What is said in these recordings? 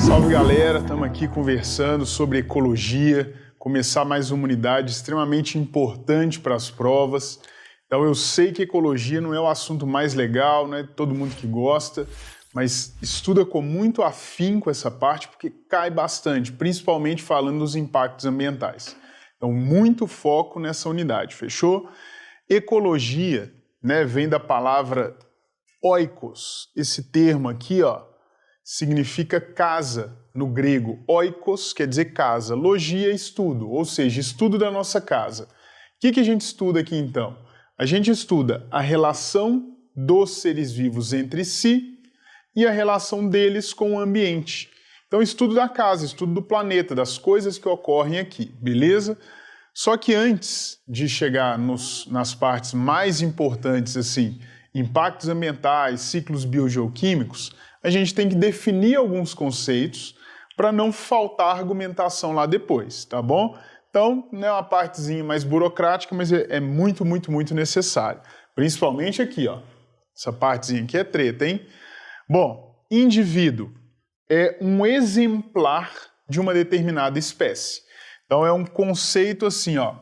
Salve galera, estamos aqui conversando sobre ecologia, começar mais uma unidade extremamente importante para as provas. Então eu sei que ecologia não é o assunto mais legal, não é todo mundo que gosta, mas estuda com muito afinco essa parte porque cai bastante, principalmente falando dos impactos ambientais. Então muito foco nessa unidade, fechou? Ecologia, né, vem da palavra oikos, esse termo aqui, ó, significa casa no grego. Oikos quer dizer casa, logia é estudo, ou seja, estudo da nossa casa. O que a gente estuda aqui então? A gente estuda a relação dos seres vivos entre si e a relação deles com o ambiente. Então, estudo da casa, estudo do planeta, das coisas que ocorrem aqui, beleza? Só que antes de chegar nas partes mais importantes, assim, impactos ambientais, ciclos biogeoquímicos, a gente tem que definir alguns conceitos para não faltar argumentação lá depois, tá bom? Então, não é uma partezinha mais burocrática, mas é muito, muito, muito necessário. Principalmente aqui, ó. Essa partezinha aqui é treta, hein? Bom, indivíduo é um exemplar de uma determinada espécie. Então, é um conceito assim, ó.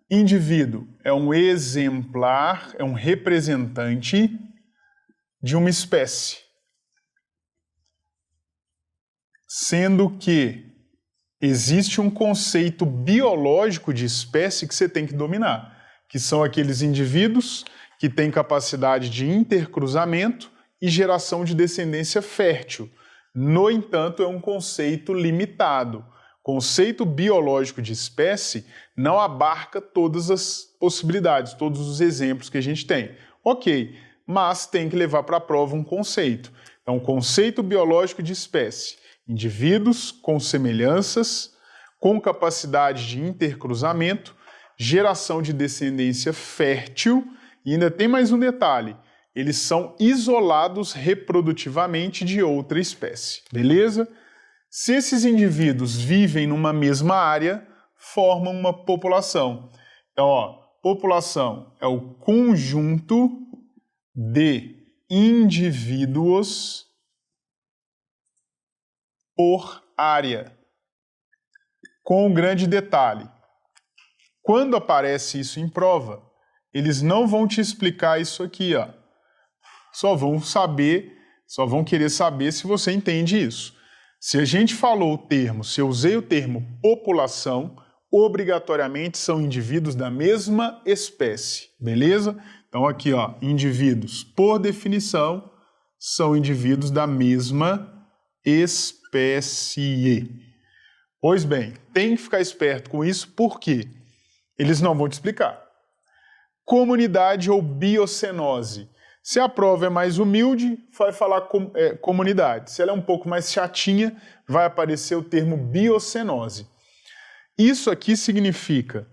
Indivíduo é um exemplar, é um representante de uma espécie. Sendo que existe um conceito biológico de espécie que você tem que dominar, que são aqueles indivíduos que têm capacidade de intercruzamento e geração de descendência fértil. No entanto, é um conceito limitado. Conceito biológico de espécie não abarca todas as possibilidades, todos os exemplos que a gente tem. Ok, mas tem que levar para a prova um conceito. Então, conceito biológico de espécie. Indivíduos com semelhanças, com capacidade de intercruzamento, geração de descendência fértil e ainda tem mais um detalhe, eles são isolados reprodutivamente de outra espécie, beleza? Se esses indivíduos vivem numa mesma área, formam uma população. Então, ó, população é o conjunto de indivíduos por área. Com um grande detalhe, quando aparece isso em prova, eles não vão te explicar isso aqui, ó. Só vão querer saber se você entende isso. Se a gente falou o termo, se eu usei o termo população, obrigatoriamente são indivíduos da mesma espécie, beleza? Então aqui, ó, indivíduos, por definição, são indivíduos da mesma espécie. Pois bem, tem que ficar esperto com isso, porque eles não vão te explicar. Comunidade ou biocenose. Se a prova é mais humilde, vai falar comunidade. Se ela é um pouco mais chatinha, vai aparecer o termo biocenose. Isso aqui significa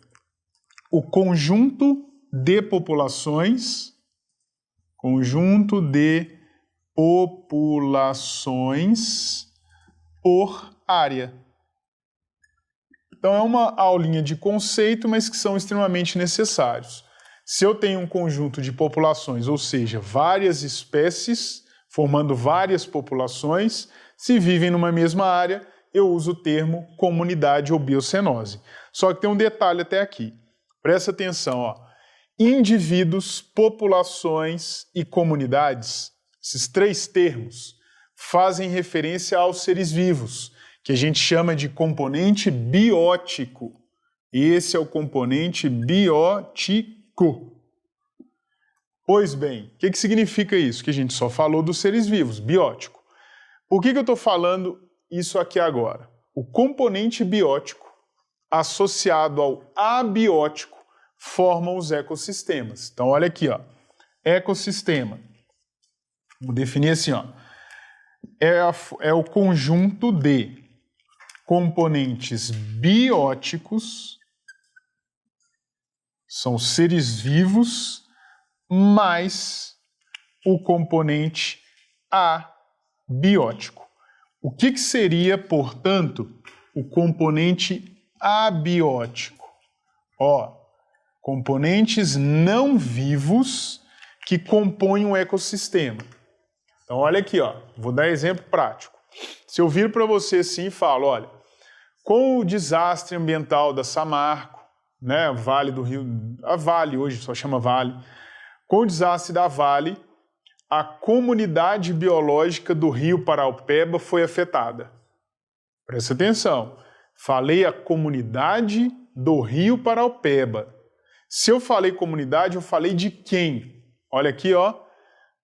o conjunto de populações, por área. Então é uma aulinha de conceito, mas que são extremamente necessários. Se eu tenho um conjunto de populações, ou seja, várias espécies formando várias populações, se vivem numa mesma área, eu uso o termo comunidade ou biocenose. Só que tem um detalhe até aqui. Presta atenção, ó. Indivíduos, populações e comunidades, esses três termos, fazem referência aos seres vivos, que a gente chama de componente biótico. Esse é o componente biótico. Pois bem, o que significa isso? Que a gente só falou dos seres vivos, biótico. Por que eu estou falando isso aqui agora? O componente biótico associado ao abiótico formam os ecossistemas. Então olha aqui, ó. Ecossistema. Vou definir assim, ó. É o conjunto de componentes bióticos, são seres vivos, mais o componente abiótico. O que seria, portanto, o componente abiótico? Ó, componentes não vivos que compõem um ecossistema. Então olha aqui, ó, vou dar exemplo prático. Se eu viro para você assim e falo, olha, com o desastre ambiental da Samarco, né, Vale do Rio, a Vale hoje só chama Vale, com o desastre da Vale, a comunidade biológica do Rio Paraupeba foi afetada. Presta atenção, falei a comunidade do Rio Paraupeba. Se eu falei comunidade, eu falei de quem? Olha aqui, ó,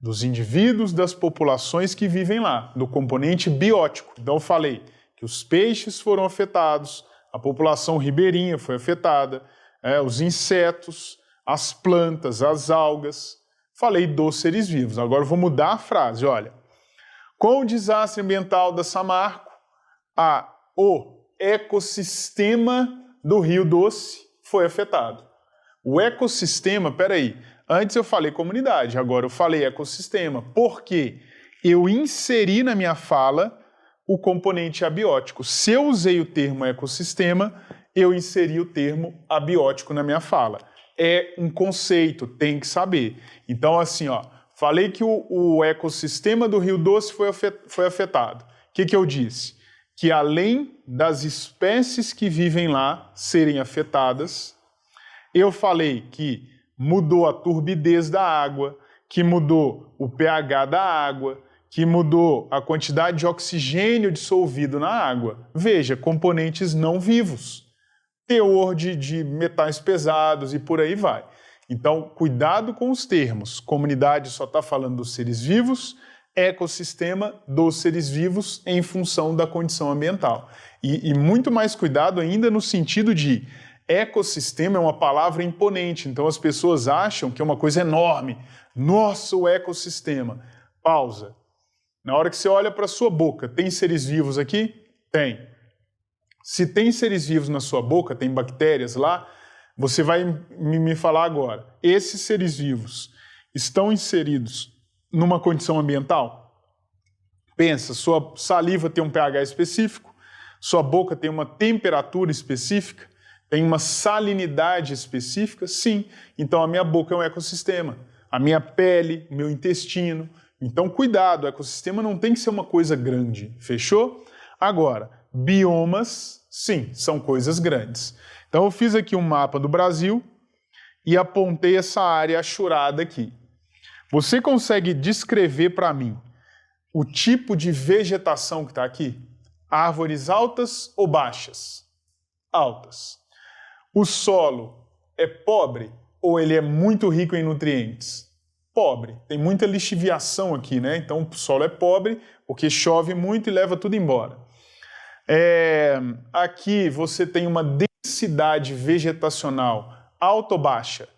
dos indivíduos, das populações que vivem lá, do componente biótico. Então eu falei que os peixes foram afetados, a população ribeirinha foi afetada, os insetos, as plantas, as algas. Falei dos seres vivos. Agora eu vou mudar a frase, olha. Com o desastre ambiental da Samarco, o ecossistema do Rio Doce foi afetado. O ecossistema, peraí, antes eu falei comunidade, agora eu falei ecossistema. Por quê? Eu inseri na minha fala o componente abiótico. Se eu usei o termo ecossistema, eu inseri o termo abiótico na minha fala. É um conceito, tem que saber. Então, assim, ó, falei que o ecossistema do Rio Doce foi afetado. O que eu disse? Que além das espécies que vivem lá serem afetadas, eu falei que mudou a turbidez da água, que mudou o pH da água, que mudou a quantidade de oxigênio dissolvido na água. Veja, componentes não vivos, teor de metais pesados e por aí vai. Então, cuidado com os termos. Comunidade só está falando dos seres vivos, ecossistema dos seres vivos em função da condição ambiental. E muito mais cuidado ainda no sentido de ecossistema é uma palavra imponente, então as pessoas acham que é uma coisa enorme. Nossa, o ecossistema. Pausa. Na hora que você olha para a sua boca, tem seres vivos aqui? Tem. Se tem seres vivos na sua boca, tem bactérias lá, você vai me falar agora. Esses seres vivos estão inseridos numa condição ambiental? Pensa, sua saliva tem um pH específico, sua boca tem uma temperatura específica, tem uma salinidade específica? Sim. Então a minha boca é um ecossistema. A minha pele, meu intestino. Então cuidado, o ecossistema não tem que ser uma coisa grande. Fechou? Agora, biomas, sim, são coisas grandes. Então eu fiz aqui um mapa do Brasil e apontei essa área achurada aqui. Você consegue descrever para mim o tipo de vegetação que está aqui? Árvores altas ou baixas? Altas. O solo é pobre ou ele é muito rico em nutrientes? Pobre. Tem muita lixiviação aqui, né? Então o solo é pobre porque chove muito e leva tudo embora. Aqui você tem uma densidade vegetacional alta ou baixa?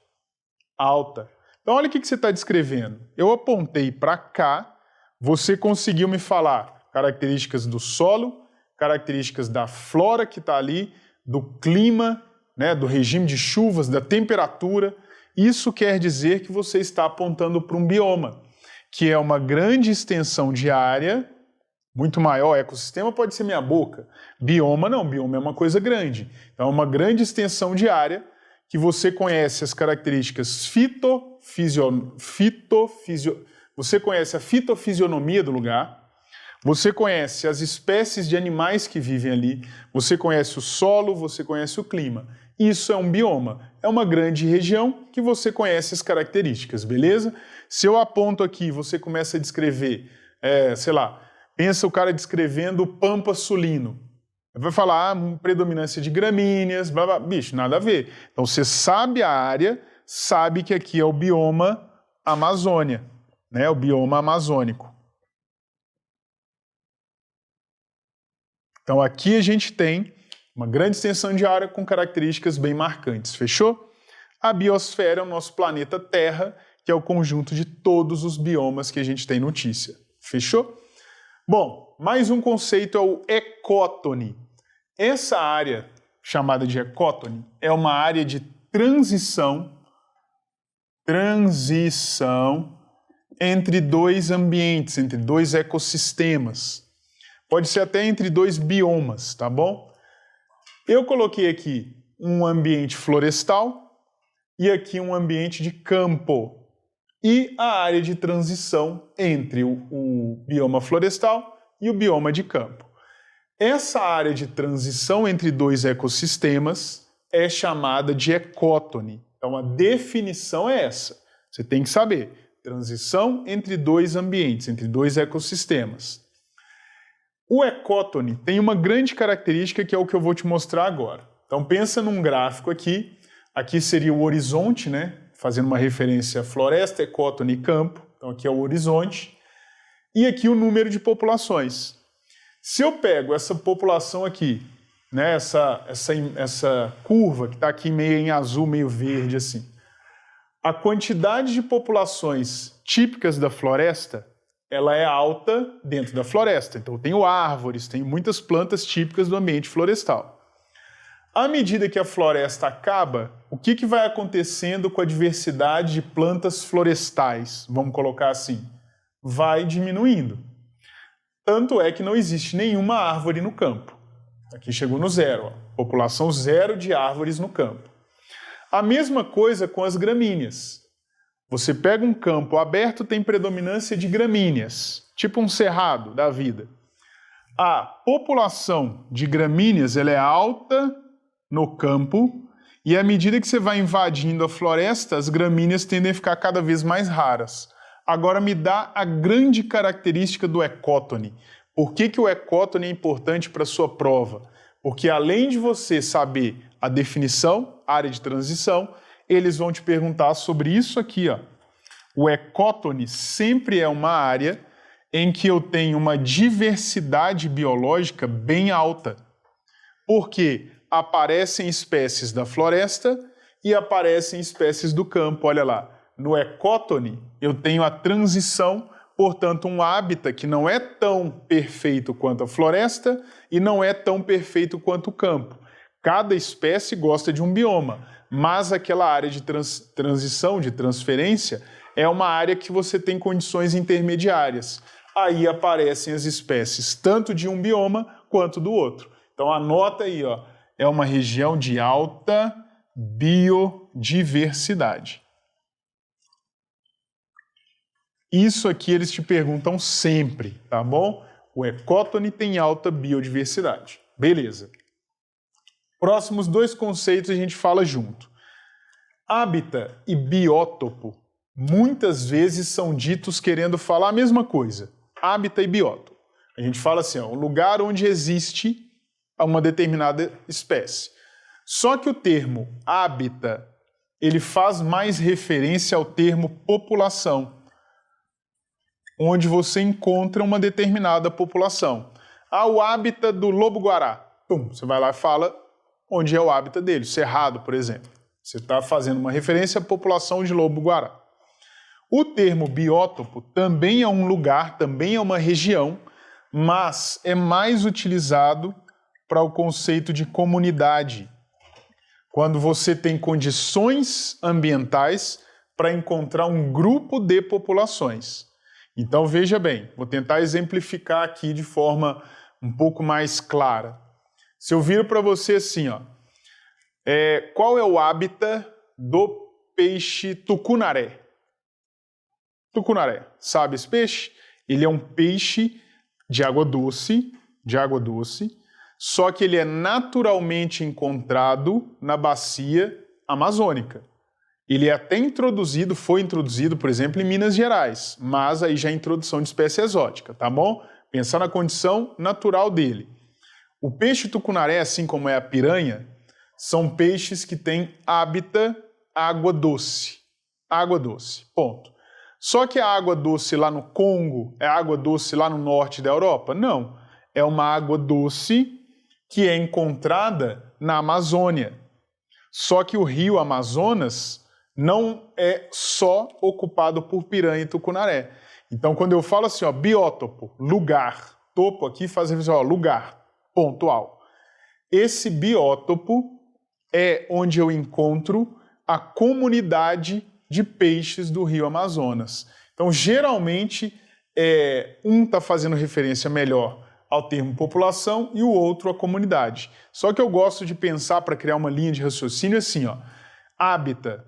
Alta. Então olha o que você está descrevendo. Eu apontei para cá, você conseguiu me falar características do solo, características da flora que está ali, do clima, né, do regime de chuvas, da temperatura. Isso quer dizer que você está apontando para um bioma, que é uma grande extensão de área, muito maior. Ecossistema pode ser minha boca. Bioma não, bioma é uma coisa grande. Então é uma grande extensão de área que você conhece as características você conhece a fitofisionomia do lugar, você conhece as espécies de animais que vivem ali, você conhece o solo, você conhece o clima. Isso é um bioma. É uma grande região que você conhece as características, beleza? Se eu aponto aqui, você começa a descrever, sei lá, pensa o cara descrevendo o Pampa Sulino. Vai falar predominância de gramíneas, blá, blá. Bicho, nada a ver. Então você sabe a área, sabe que aqui é o bioma Amazônia, né? O bioma amazônico. Então aqui a gente tem uma grande extensão de área com características bem marcantes, fechou? A biosfera é o nosso planeta Terra, que é o conjunto de todos os biomas que a gente tem notícia, fechou? Bom, mais um conceito é o ecótone. Essa área, chamada de ecótone, é uma área de transição entre dois ambientes, entre dois ecossistemas. Pode ser até entre dois biomas, tá bom? Eu coloquei aqui um ambiente florestal e aqui um ambiente de campo. E a área de transição entre o bioma florestal e o bioma de campo. Essa área de transição entre dois ecossistemas é chamada de ecótone. Então a definição é essa. Você tem que saber. Transição entre dois ambientes, entre dois ecossistemas. O ecótone tem uma grande característica que é o que eu vou te mostrar agora. Então pensa num gráfico aqui. Aqui seria o horizonte, né? Fazendo uma referência a floresta, ecótone e campo. Então aqui é o horizonte. E aqui o número de populações. Se eu pego essa população aqui, né? Essa curva que está aqui meio em azul, meio verde assim. A quantidade de populações típicas da floresta, ela é alta dentro da floresta. Então eu tenho árvores, tenho muitas plantas típicas do ambiente florestal. À medida que a floresta acaba, o que vai acontecendo com a diversidade de plantas florestais? Vamos colocar assim, vai diminuindo. Tanto é que não existe nenhuma árvore no campo. Aqui chegou no zero, ó. População zero de árvores no campo. A mesma coisa com as gramíneas. Você pega um campo aberto, tem predominância de gramíneas, tipo um cerrado da vida. A população de gramíneas ela é alta no campo e à medida que você vai invadindo a floresta, as gramíneas tendem a ficar cada vez mais raras. Agora me dá a grande característica do ecótone. Por que o ecótone é importante para a sua prova? Porque além de você saber a definição, área de transição, eles vão te perguntar sobre isso aqui, ó. O ecótone sempre é uma área em que eu tenho uma diversidade biológica bem alta. Porque aparecem espécies da floresta e aparecem espécies do campo. Olha lá, no ecótone eu tenho a transição, portanto um hábitat que não é tão perfeito quanto a floresta e não é tão perfeito quanto o campo. Cada espécie gosta de um bioma, mas aquela área de transição, de transferência, é uma área que você tem condições intermediárias. Aí aparecem as espécies tanto de um bioma quanto do outro. Então anota aí, ó, é uma região de alta biodiversidade. Isso aqui eles te perguntam sempre, tá bom? O ecótone tem alta biodiversidade. Beleza. Próximos dois conceitos a gente fala junto. Hábitat e biótopo muitas vezes são ditos querendo falar a mesma coisa. Hábitat e biótopo. A gente fala assim, ó, um lugar onde existe uma determinada espécie. Só que o termo hábitat, ele faz mais referência ao termo população, onde você encontra uma determinada população. Ah, o hábitat do lobo-guará. Pum, você vai lá e fala onde é o hábitat dele, Cerrado, por exemplo. Você está fazendo uma referência à população de lobo-guará. O termo biótopo também é um lugar, também é uma região, mas é mais utilizado para o conceito de comunidade. Quando você tem condições ambientais para encontrar um grupo de populações. Então veja bem, vou tentar exemplificar aqui de forma um pouco mais clara. Se eu viro para você assim, ó, qual é o hábitat do peixe tucunaré? Tucunaré, sabe esse peixe? Ele é um peixe de água doce, só que ele é naturalmente encontrado na bacia amazônica. Ele é até introduzido, foi introduzido, por exemplo, em Minas Gerais, mas aí já é introdução de espécie exótica, tá bom? Pensar na condição natural dele. O peixe tucunaré, assim como é a piranha, são peixes que têm hábitat água doce. Água doce, ponto. Só que a água doce lá no Congo é água doce lá no norte da Europa? Não. É uma água doce que é encontrada na Amazônia. Só que o rio Amazonas não é só ocupado por piranha e tucunaré. Então, quando eu falo assim, ó, biótopo, lugar, topo aqui faz referência, ó, lugar, pontual. Esse biótopo é onde eu encontro a comunidade de peixes do rio Amazonas. Então, geralmente, um está fazendo referência melhor ao termo população e o outro à comunidade. Só que eu gosto de pensar para criar uma linha de raciocínio assim, ó, hábitat.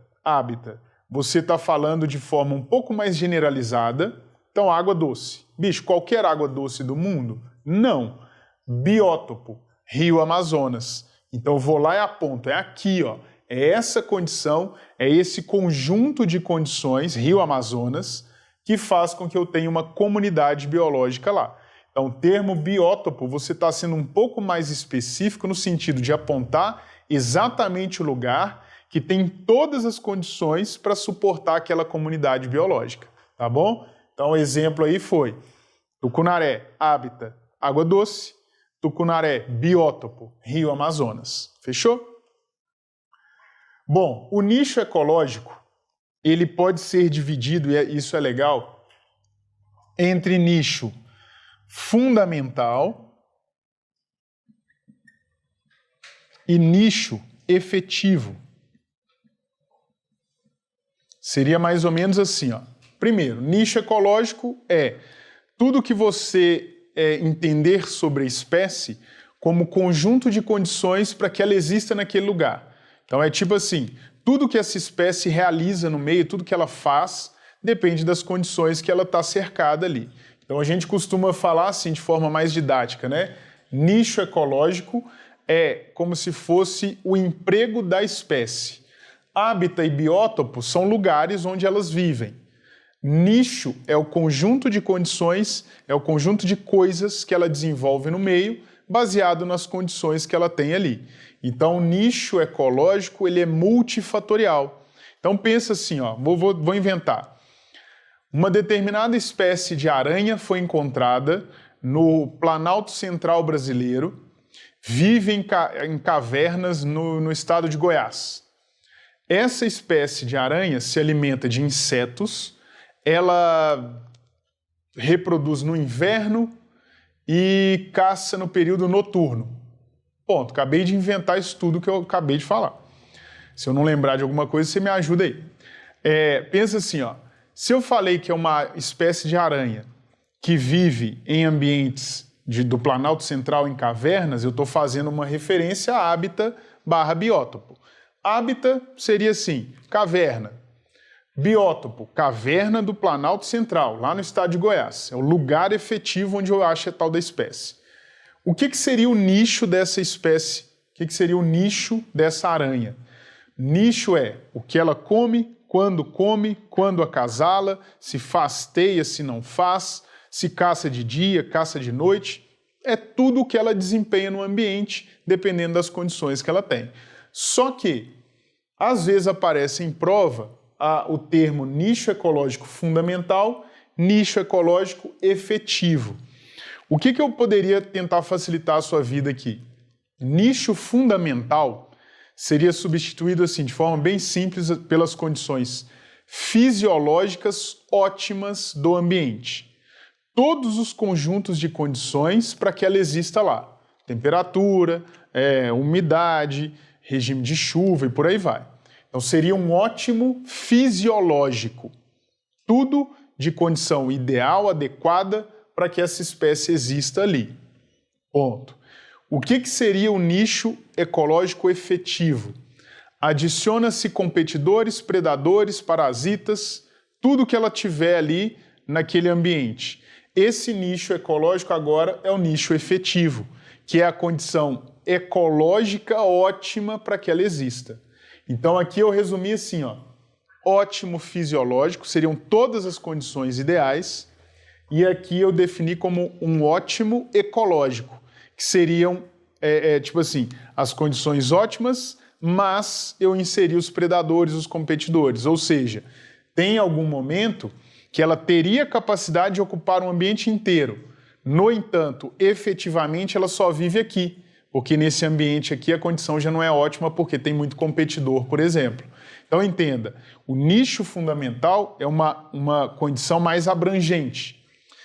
Você está falando de forma um pouco mais generalizada, Então, água doce. Bicho, qualquer água doce do mundo? Não. Biótopo, Rio Amazonas. Então, eu vou lá e aponto. É aqui, ó. É essa condição, é esse conjunto de condições, Rio Amazonas, que faz com que eu tenha uma comunidade biológica lá. Então, o termo biótopo, você está sendo um pouco mais específico no sentido de apontar exatamente o lugar que tem todas as condições para suportar aquela comunidade biológica, tá bom? Então, o exemplo aí foi Tucunaré, hábitat, água doce, Tucunaré, biótopo, Rio Amazonas. Fechou? Bom, o nicho ecológico, ele pode ser dividido, e isso é legal, entre nicho fundamental e nicho efetivo. Seria mais ou menos assim, ó. Primeiro, nicho ecológico é tudo que você entender sobre a espécie como conjunto de condições para que ela exista naquele lugar. Então é tipo assim, tudo que essa espécie realiza no meio, tudo que ela faz, depende das condições que ela está cercada ali. Então a gente costuma falar assim de forma mais didática, né? Nicho ecológico é como se fosse o emprego da espécie. Hábitat e biótopo são lugares onde elas vivem. Nicho é o conjunto de condições, é o conjunto de coisas que ela desenvolve no meio, baseado nas condições que ela tem ali. Então, o nicho ecológico ele é multifatorial. Então, pensa assim, ó, vou inventar. Uma determinada espécie de aranha foi encontrada no Planalto Central brasileiro, vive em cavernas no estado de Goiás. Essa espécie de aranha se alimenta de insetos, ela reproduz no inverno e caça no período noturno. Ponto, acabei de inventar isso tudo que eu acabei de falar. Se eu não lembrar de alguma coisa, você me ajuda aí. Pensa assim, ó, se eu falei que é uma espécie de aranha que vive em ambientes do Planalto Central em cavernas, eu estou fazendo uma referência a hábitat / biótopo. Hábitat seria assim, caverna. Biótopo, caverna do Planalto Central, lá no estado de Goiás. É o lugar efetivo onde eu acho a tal da espécie. O que seria o nicho dessa espécie? O que seria o nicho dessa aranha? Nicho é o que ela come, quando acasala, se fasteia, se não faz, se caça de dia, caça de noite. É tudo o que ela desempenha no ambiente, dependendo das condições que ela tem. Só que, às vezes aparece em prova o termo nicho ecológico fundamental, nicho ecológico efetivo. O que eu poderia tentar facilitar a sua vida aqui? Nicho fundamental seria substituído assim, de forma bem simples, pelas condições fisiológicas ótimas do ambiente. Todos os conjuntos de condições para que ela exista lá. Temperatura, umidade, regime de chuva e por aí vai. Então seria um ótimo fisiológico. Tudo de condição ideal, adequada, para que essa espécie exista ali. Ponto. O que seria o nicho ecológico efetivo? Adiciona-se competidores, predadores, parasitas, tudo que ela tiver ali naquele ambiente. Esse nicho ecológico agora é o nicho efetivo, que é a condição ecológica ótima para que ela exista. Então aqui eu resumi assim, ó, ótimo fisiológico, seriam todas as condições ideais, e aqui eu defini como um ótimo ecológico, que seriam, tipo assim, as condições ótimas, mas eu inseri os predadores, os competidores. Ou seja, tem algum momento que ela teria capacidade de ocupar um ambiente inteiro. No entanto, efetivamente, ela só vive aqui, porque nesse ambiente aqui a condição já não é ótima porque tem muito competidor, por exemplo. Então entenda, o nicho fundamental é uma condição mais abrangente.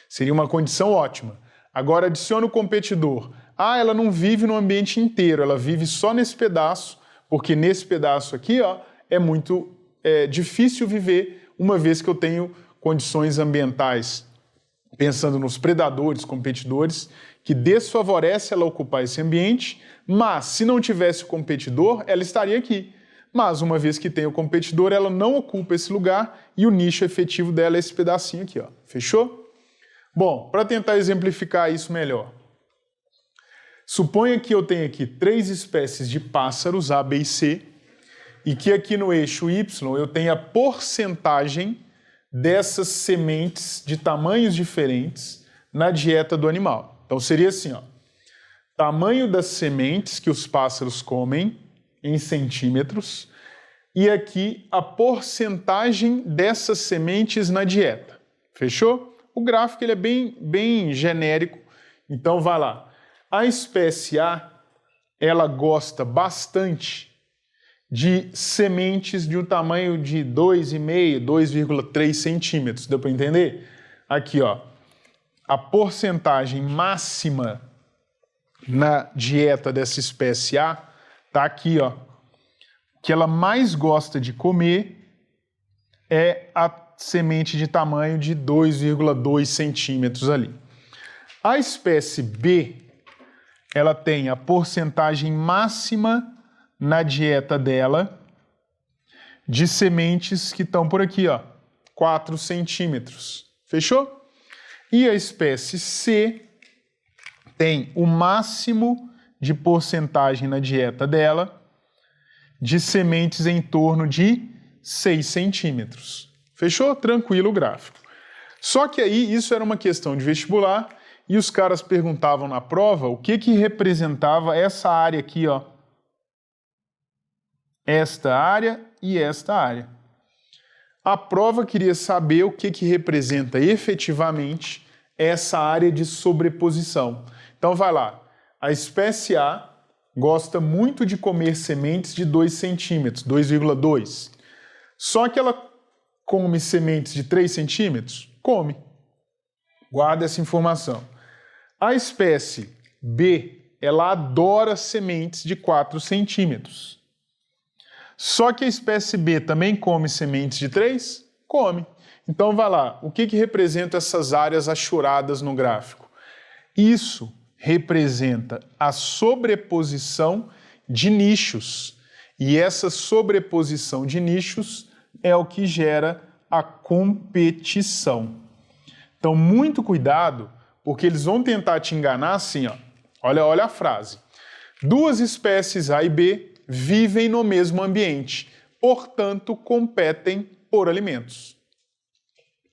Seria uma condição ótima. Agora adiciona o competidor. Ela não vive no ambiente inteiro, ela vive só nesse pedaço, porque nesse pedaço aqui, ó, é muito difícil viver, uma vez que eu tenho condições ambientais, pensando nos predadores, competidores, que desfavorece ela ocupar esse ambiente, mas se não tivesse o competidor, ela estaria aqui. mas uma vez que tem o competidor, ela não ocupa esse lugar e o nicho efetivo dela é esse pedacinho aqui, ó. Fechou? Bom, para tentar exemplificar isso melhor, suponha que eu tenha aqui 3 espécies de pássaros, A, B e C, e que aqui no eixo Y eu tenha a porcentagem dessas sementes de tamanhos diferentes na dieta do animal. Então seria assim, ó, tamanho das sementes que os pássaros comem em centímetros e aqui a porcentagem dessas sementes na dieta. Fechou? O gráfico ele é bem genérico, então vai lá. A espécie A, ela gosta bastante de sementes de um tamanho de 2,5, 2,3 centímetros. Deu para entender? Aqui, ó, a porcentagem máxima na dieta dessa espécie A tá aqui, ó. O que ela mais gosta de comer é a semente de tamanho de 2,2 centímetros ali. A espécie B, ela tem a porcentagem máxima na dieta dela de sementes que estão por aqui, ó, 4 centímetros. Fechou? E a espécie C tem o máximo de porcentagem na dieta dela de sementes em torno de 6 centímetros. Fechou? Tranquilo o gráfico. Só que aí isso era uma questão de vestibular e os caras perguntavam na prova o que representava essa área aqui, ó. Esta área e esta área. A prova queria saber o que representa efetivamente essa área de sobreposição. Então vai lá, a espécie A gosta muito de comer sementes de 2 centímetros, 2,2. Só que ela come sementes de 3 centímetros? Come. Guarda essa informação. A espécie B, ela adora sementes de 4 centímetros. Só que a espécie B também come sementes de 3? Come. Então vai lá, o que representa essas áreas achoradas no gráfico? Isso representa a sobreposição de nichos. E essa sobreposição de nichos é o que gera a competição. Então, muito cuidado, porque eles vão tentar te enganar assim, ó. Olha a frase. 2 espécies A e B vivem no mesmo ambiente, portanto, competem por alimentos.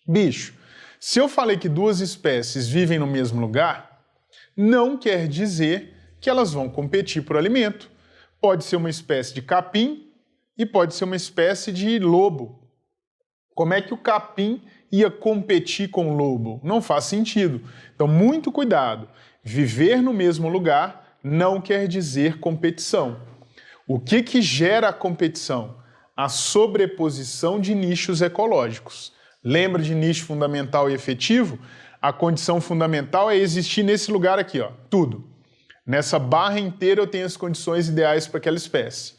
Bicho, se eu falei que 2 espécies vivem no mesmo lugar, não quer dizer que elas vão competir por alimento. Pode ser uma espécie de capim e pode ser uma espécie de lobo. Como é que o capim ia competir com o lobo? Não faz sentido. Então, muito cuidado. Viver no mesmo lugar não quer dizer competição. O que gera a competição? A sobreposição de nichos ecológicos. Lembra de nicho fundamental e efetivo? A condição fundamental é existir nesse lugar aqui, ó, tudo. Nessa barra inteira eu tenho as condições ideais para aquela espécie.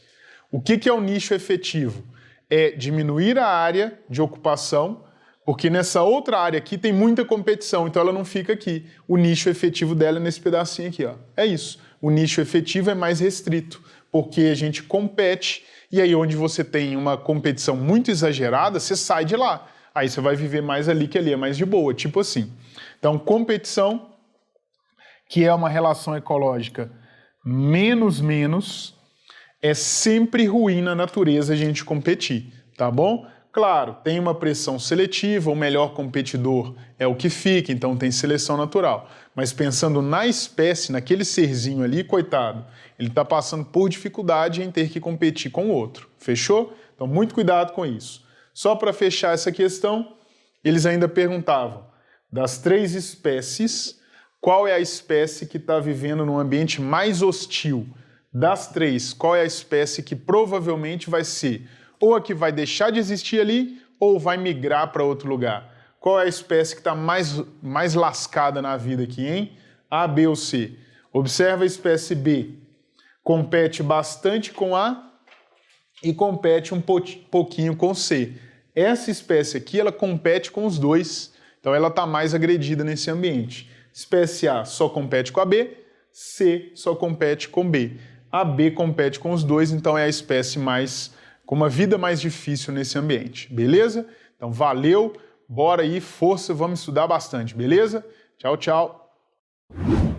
O que é o nicho efetivo? É diminuir a área de ocupação, porque nessa outra área aqui tem muita competição, então ela não fica aqui. O nicho efetivo dela é nesse pedacinho aqui, ó. É isso. O nicho efetivo é mais restrito, porque a gente compete, e aí onde você tem uma competição muito exagerada, você sai de lá. Aí você vai viver mais ali, que ali é mais de boa, tipo assim. Então, competição, que é uma relação ecológica menos, é sempre ruim na natureza a gente competir, tá bom? Claro, tem uma pressão seletiva, o melhor competidor é o que fica, então tem seleção natural. Mas pensando na espécie, naquele serzinho ali, coitado, ele está passando por dificuldade em ter que competir com o outro, fechou? Então, muito cuidado com isso. Só para fechar essa questão, eles ainda perguntavam, das 3 espécies, qual é a espécie que está vivendo num ambiente mais hostil? Das 3, qual é a espécie que provavelmente vai ser ou a que vai deixar de existir ali ou vai migrar para outro lugar? Qual é a espécie que está mais lascada na vida aqui, hein? A, B ou C? Observa a espécie B. Compete bastante com A e compete um pouquinho com C. Essa espécie aqui, ela compete com os dois, então ela está mais agredida nesse ambiente. Espécie A só compete com a B, C só compete com B. A B compete com os dois, então é a espécie mais com uma vida mais difícil nesse ambiente, beleza? Então valeu, bora aí, força, vamos estudar bastante, beleza? Tchau, tchau!